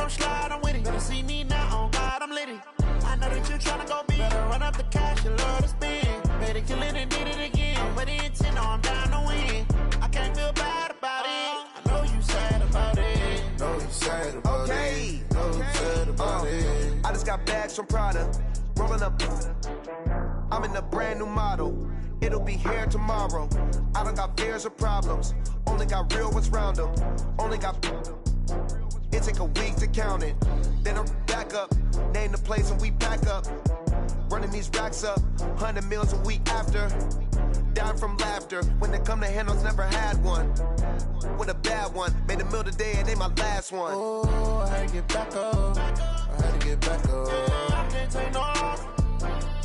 come slide, I'm with it. Better see me now, on God, I'm litty. I know that you tryna go big. Better run up the cash, you love to spend. Better kill it and did it again. But the intent, no, I'm down to win. I can't feel bad about it. I know you sad about it. Know you sad about it. Know you sad about it. I just got bags from Prada. Rolling up. I'm in a brand new model. It'll be here tomorrow. I don't got fears or problems. Only got real ones round them. Only got. It take a week to count it. Then I'm back up. Name the place and we pack up. Running these racks up. 100 meals a week after. Down from laughter. When they come to handles, never had one. With a bad one. Made a meal today and they my last one. Oh, I had to get back up. I had to get back up. I can't take no loss.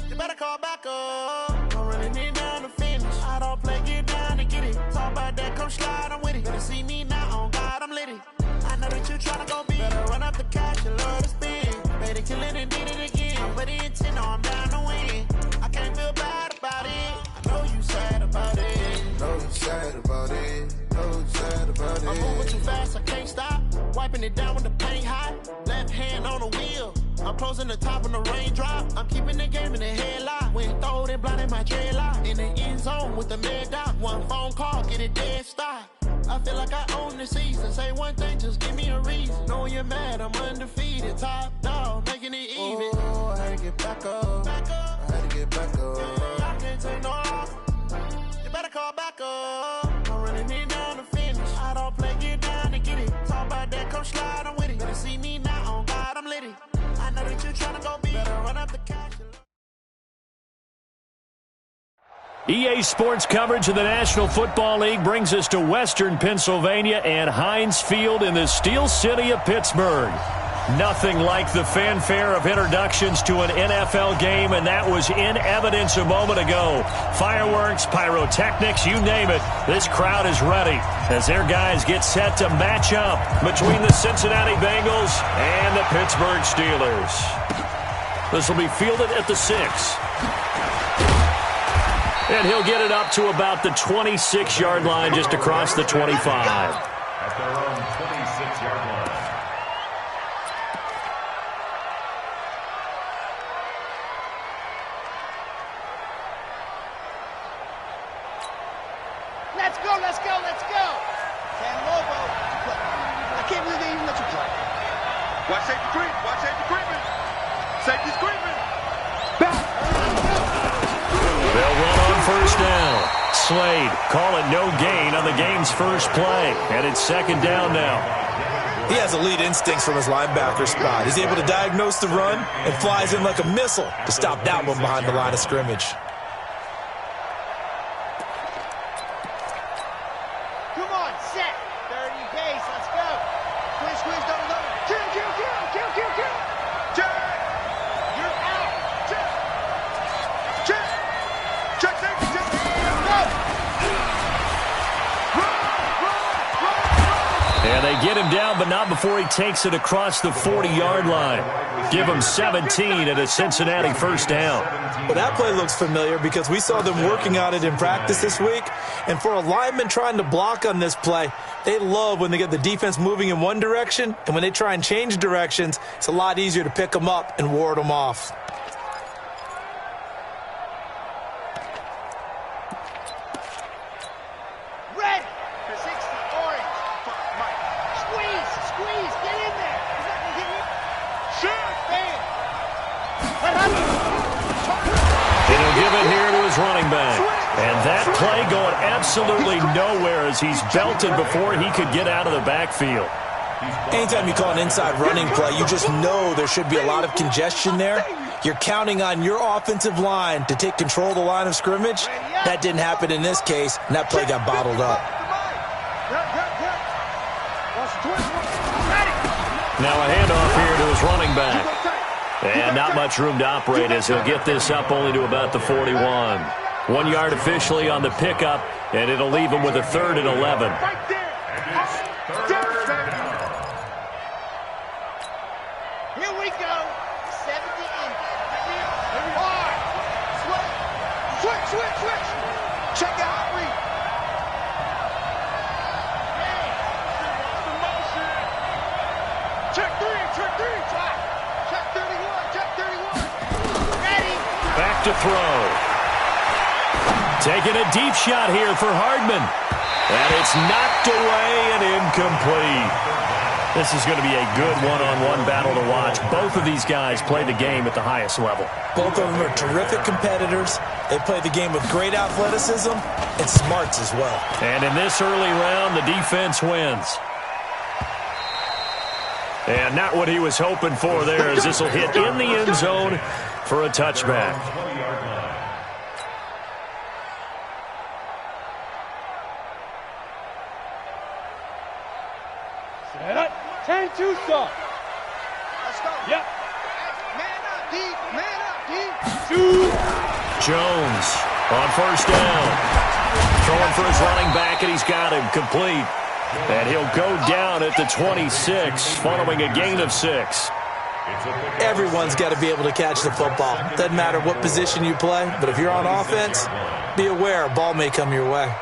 You better call back up. I'm running it down to finish. I don't play, get down to get it. Talk about that, come slide, I'm with it. Better see me now, on God, I'm litty. I know that you tryna go big. Better run up the cash, you love to spend. Better kill it and did it again. But the intent, no, I'm down to win. I can't feel bad about it. I know you sad about it. Know you sad about it. Know you sad about it. I'm moving too fast, I can't stop. Wiping it down with the paint hot. Left hand on the wheel. I'm closing the top when the raindrop. I'm keeping the game in the headlock. When throwed and blinded my dreadlock. In the end zone with the mad dot. One phone call, get it dead stop. I feel like I own the season. Say one thing, just give me a reason. Knowing you're mad, I'm undefeated. Top dog, making it even. Oh, I had to get back up. I had to get back up. I can't take no loss. You better call back up. I'm running it down to finish. I don't play, get down to get it. Talk about that, come slide, I'm with it. Better see me now, on God, I'm litty. I know that you tryna go big. Better run up the cash. EA Sports coverage of the National Football League brings us to Western Pennsylvania and Heinz Field in the Steel City of Pittsburgh. Nothing like the fanfare of introductions to an NFL game, and that was in evidence a moment ago. Fireworks, pyrotechnics, you name it. This crowd is ready as their guys get set to match up between the Cincinnati Bengals and the Pittsburgh Steelers. This will be fielded at the 6. And he'll get it up to about the 26-yard line, just across the 25. At their own 26-yard line. Let's go, let's go, let's go. San Lobo. I can't believe they even let you play. Watch safety creep. Watch safety creeping. Safety's creeping. They'll run on first down. Slade call it no gain on the game's first play. And it's second down now. He has elite instincts from his linebacker spot. He's able to diagnose the run and flies in like a missile to stop that one behind the line of scrimmage. Come on, set. 30 base, let's go. Squeeze, squeeze, double, double. Kill, kill, kill, kill, kill, kill. Check. You're out. Check. Check. Check safety. Check. Go. And they get him down, but not before he takes it across the 40-yard line. Give him 17 at a Cincinnati first down. Well, that play looks familiar because we saw them working on it in practice this week. And for a lineman trying to block on this play, they love when they get the defense moving in one direction. And when they try and change directions, it's a lot easier to pick them up and ward them off. Red. 60, orange. Squeeze, squeeze, get in there. Is that gonna hit you? Sure. Bam. What happened? And he'll give it here to his running back. And that play going absolutely nowhere as he's belted before he could get out of the backfield. Anytime you call an inside running play, you just know there should be a lot of congestion there. You're counting on your offensive line to take control of the line of scrimmage. That didn't happen in this case, and that play got bottled up. Now a handoff here to his running back. And not much room to operate as he'll get this up only to about the 41. 1 yard officially on the pickup, and it'll leave him with a 3rd and 11. Here we go. 70 in. Hard. Switch, switch, switch. Check out Reed. Check 3. Check 31. Check 31. Ready. Back to throw. Taking a deep shot here for Hardman. And it's knocked away and incomplete. This is going to be a good one-on-one battle to watch. Both of these guys play the game at the highest level. Both of them are terrific competitors. They play the game with great athleticism and smarts as well. And in this early round, the defense wins. And not what he was hoping for there, as this will hit in the end zone for a touchback. Set up. 10-2 stop. Let's go. Yep. Man up, D. Man up, D. 2. Jones on first down. Throwing for his running back, and he's got him complete. And he'll go down at the 26, following a gain of 6. Everyone's got to be able to catch the football. Doesn't matter what position you play, but if you're on offense, be aware a ball may come your way.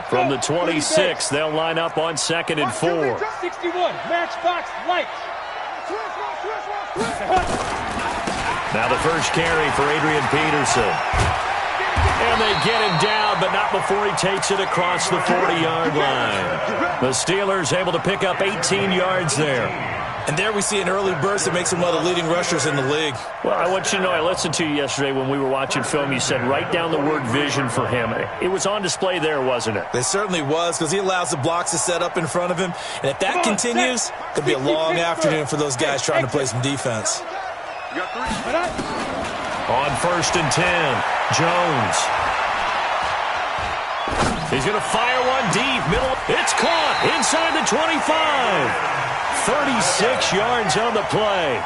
From the 26, they'll line up on 2nd and 4. 61, matchbox light. Now the first carry for Adrian Peterson. And they get him down, but not before he takes it across the 40-yard line. The Steelers able to pick up 18 yards there. And there we see an early burst that makes him one of the leading rushers in the league. Well, I want you to know, I listened to you yesterday when we were watching film. You said write down the word vision for him. It was on display there, wasn't it? It certainly was, because he allows the blocks to set up in front of him. And if that continues, it'll be a long afternoon for those guys trying to play some defense. On 1st and 10, Jones. He's going to fire one deep, middle. It's caught inside the 25. 36 yards on the play.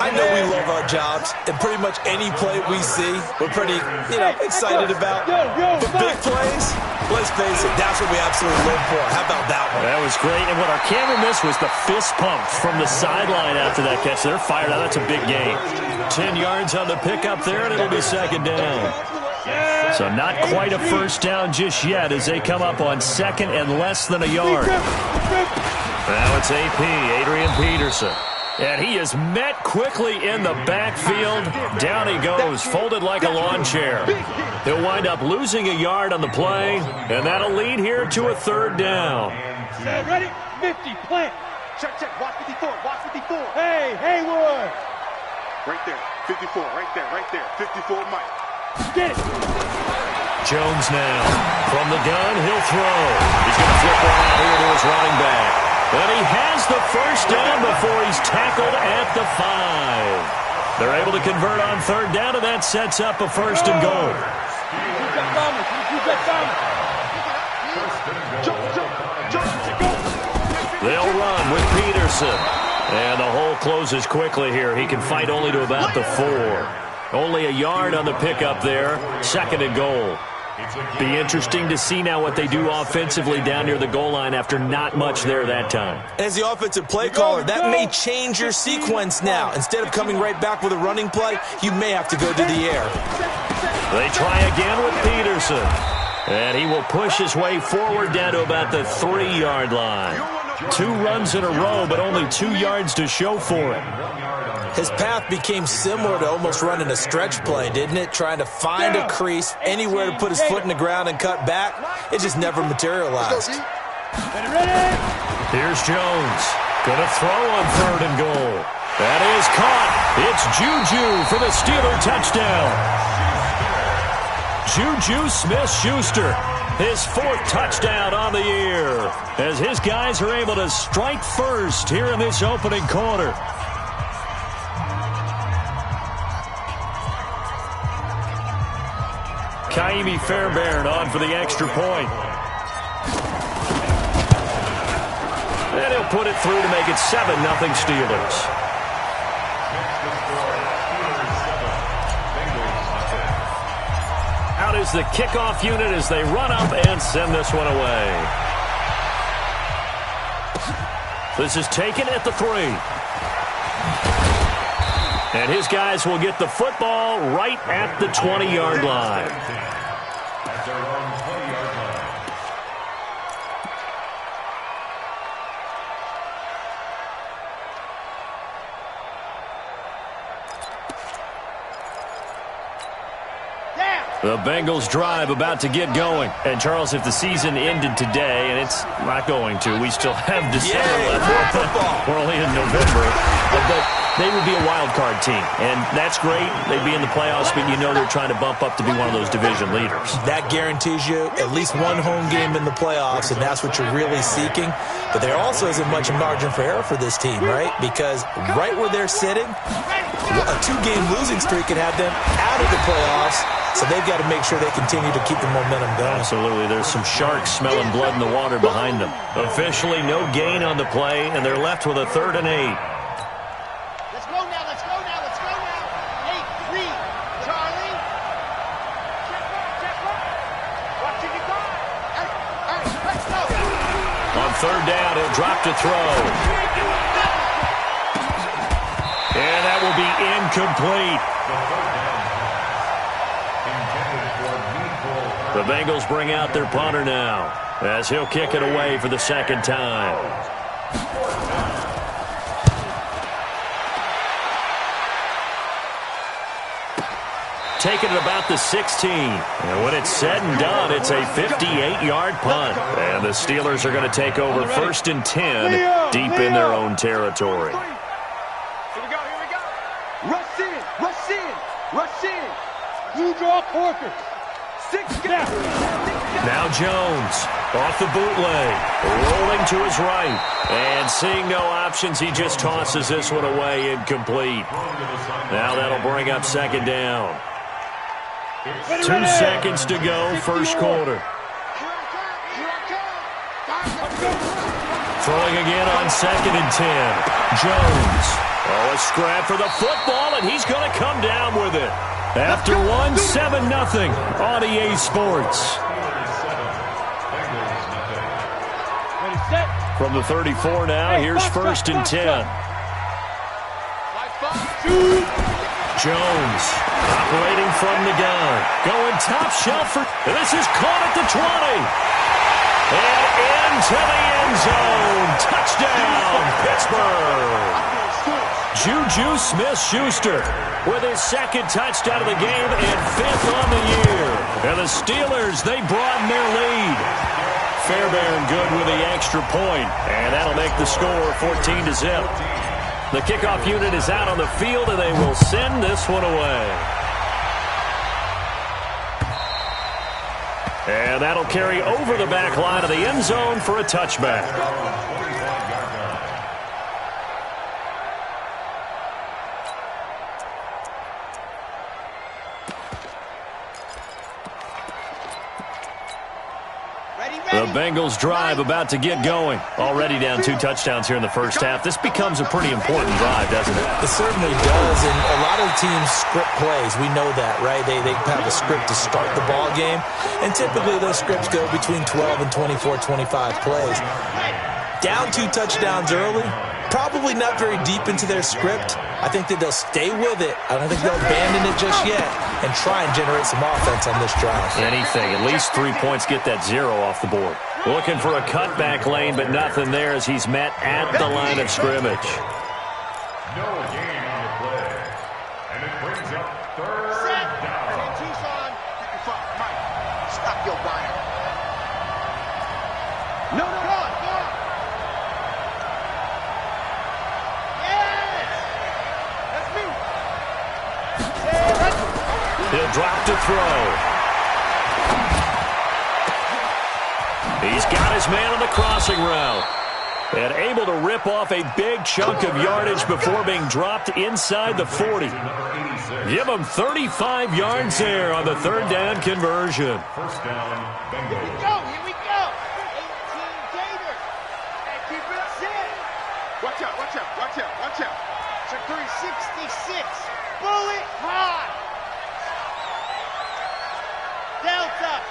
I know we love our jobs, and pretty much any play we see, we're pretty, excited about. But big plays, let's face it, that's what we absolutely live for. How about that one? That was great, and what our camera missed was the fist pump from the sideline after that catch. They're fired out. That's a big gain. 10 yards on the pickup there, and it'll be 2nd down. So not quite a first down just yet as they come up on 2nd and less than a yard. Now it's AP, Adrian Peterson. And he is met quickly in the backfield. Down he goes, folded like a lawn chair. He'll wind up losing a yard on the play, and that'll lead here to a 3rd down. Ready? 50, plant. Check, watch 54, watch 54. Hey, Haywood. Right there, 54, right there. 54, Mike. Get it. Jones now. From the gun, he'll throw. He's going to flip one out here to his running back. And he has the first down before he's tackled at the 5. They're able to convert on 3rd down, and that sets up a 1st and goal. They'll run with Peterson. And the hole closes quickly here. He can fight only to about the 4. Only a yard on the pickup there. 2nd and goal. Be interesting to see now what they do offensively down near the goal line after not much there that time. As the offensive play caller, that may change your sequence now. Instead of coming right back with a running play, you may have to go to the air. They try again with Peterson. And he will push his way forward down to about the 3-yard line. 2 runs in a row, but only 2 yards to show for it. His path became similar to almost running a stretch play, didn't it? Trying to find a crease, anywhere to put his foot in the ground and cut back. It just never materialized. Here's Jones. Gonna throw on 3rd and goal. That is caught. It's Juju for the Steeler touchdown. Juju Smith-Schuster, his 4th touchdown on the year, as his guys are able to strike first here in this opening quarter. Kaimi Fairbairn on for the extra point. And he'll put it through to make it 7-0 Steelers. Out is the kickoff unit as they run up and send this one away. This is taken at the 3. And his guys will get the football right at the 20-yard line. The Bengals drive about to get going. And, Charles, if the season ended today, and it's not going to, we still have December left. We're only in November. But they would be a wild card team. And that's great. They'd be in the playoffs, but you know they're trying to bump up to be one of those division leaders. That guarantees you at least one home game in the playoffs, and that's what you're really seeking. But there also isn't much margin for error for this team, right? Because right where they're sitting, a 2-game losing streak can have them out of the playoffs. So they've got to make sure they continue to keep the momentum going. Absolutely. There's some sharks smelling blood in the water behind them. Officially no gain on the play, and they're left with a 3rd and 8. Let's go now, let's go now, let's go now. 8, 3, Charlie. Check up. Watching you go. All right, let's go. On 3rd down, he'll drop to throw. And that will be incomplete. The Bengals bring out their punter now as he'll kick it away for the 2nd time. Taking it about the 16. And when it's said and done, it's a 58-yard punt. And the Steelers are going to take over 1st and 10 deep in their own territory. Here we go. Rush in. You draw Corker. 6 guys. Now Jones off the bootleg, rolling to his right, and seeing no options, he just tosses this one away, incomplete. Now that'll bring up 2nd down. 2 seconds to go, 1st quarter. Throwing again on 2nd and 10. Jones. Oh, a scrap for the football, and he's going to come down with it. After 7-0 on EA Sports. From the 34 now, here's 1st and 10. Jones operating from the gun. Going top shelf for... This is caught at the 20. And into the end zone. Touchdown, Pittsburgh. Juju Smith-Schuster with his 2nd touchdown of the game and 5th on the year. And the Steelers, they broaden their lead. Fairbairn good with the extra point, and that'll make the score 14-0. The kickoff unit is out on the field, and they will send this one away. And that'll carry over the back line of the end zone for a touchback. The Bengals drive about to get going. Already down 2 touchdowns here in the first half. This becomes a pretty important drive, doesn't it? It certainly does, and a lot of teams script plays. We know that, right? They have a script to start the ball game, and typically those scripts go between 12 and 24, 25 plays. Down 2 touchdowns early, probably not very deep into their script. I think that they'll stay with it. I don't think they'll abandon it just yet and try and generate some offense on this drive. Anything. At least 3 points, get that 0 off the board. Looking for a cutback lane, but nothing there as he's met at the line of scrimmage. No gain on the play. And it brings up 3rd down. Tucson. Mike, stop your buying. No. Go on. Yes! That's me. He'll drop to throw. He's got his man on the crossing route. And able to rip off a big chunk of yardage before being dropped inside the 40. Give him 35 yards there on the 3rd down conversion. 1st down, Bengals. Here we go. 18 Gators. And keep it set. Watch out. Check 366. Bullet high. Delta.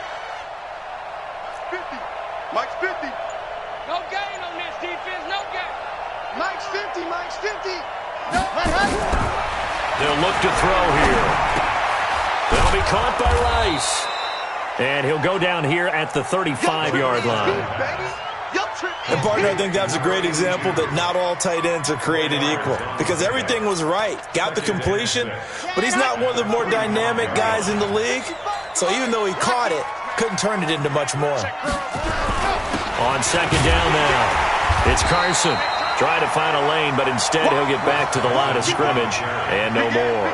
50. Mike's 50. No gain on this defense. No gain. Mike's 50. No. They'll look to throw here. It'll be caught by Rice. And he'll go down here at the 35-yard line. And, partner, I think that's a great example that not all tight ends are created equal because everything was right. Got the completion, but he's not one of the more dynamic guys in the league. So even though he caught it, couldn't turn it into much more. On second down now, it's Carson. Trying to find a lane, but instead he'll get back to the line of scrimmage and no more.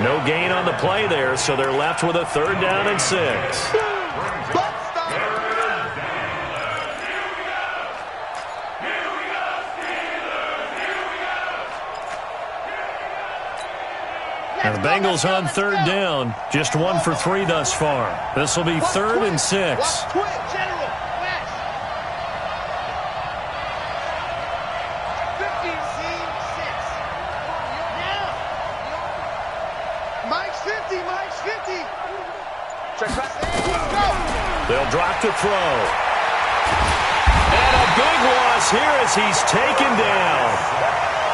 No gain on the play there, so they're left with a 3rd down and 6. Now the Bengals on 3rd down, just 1 for 3 thus far. This will be 3rd and 6. They'll drop to throw. And a big loss here as he's taken down.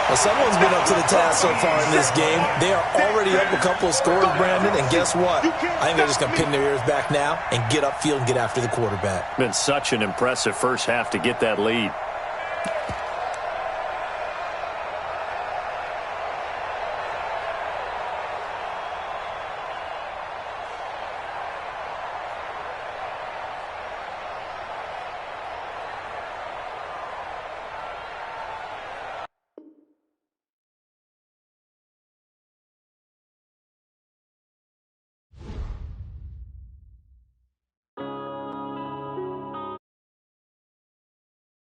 Well, someone's been up to the task so far in this game. They are already up a couple of scores, Brandon, and guess what? I think they're just going to pin their ears back now and get upfield and get after the quarterback. Been such an impressive first half to get that lead.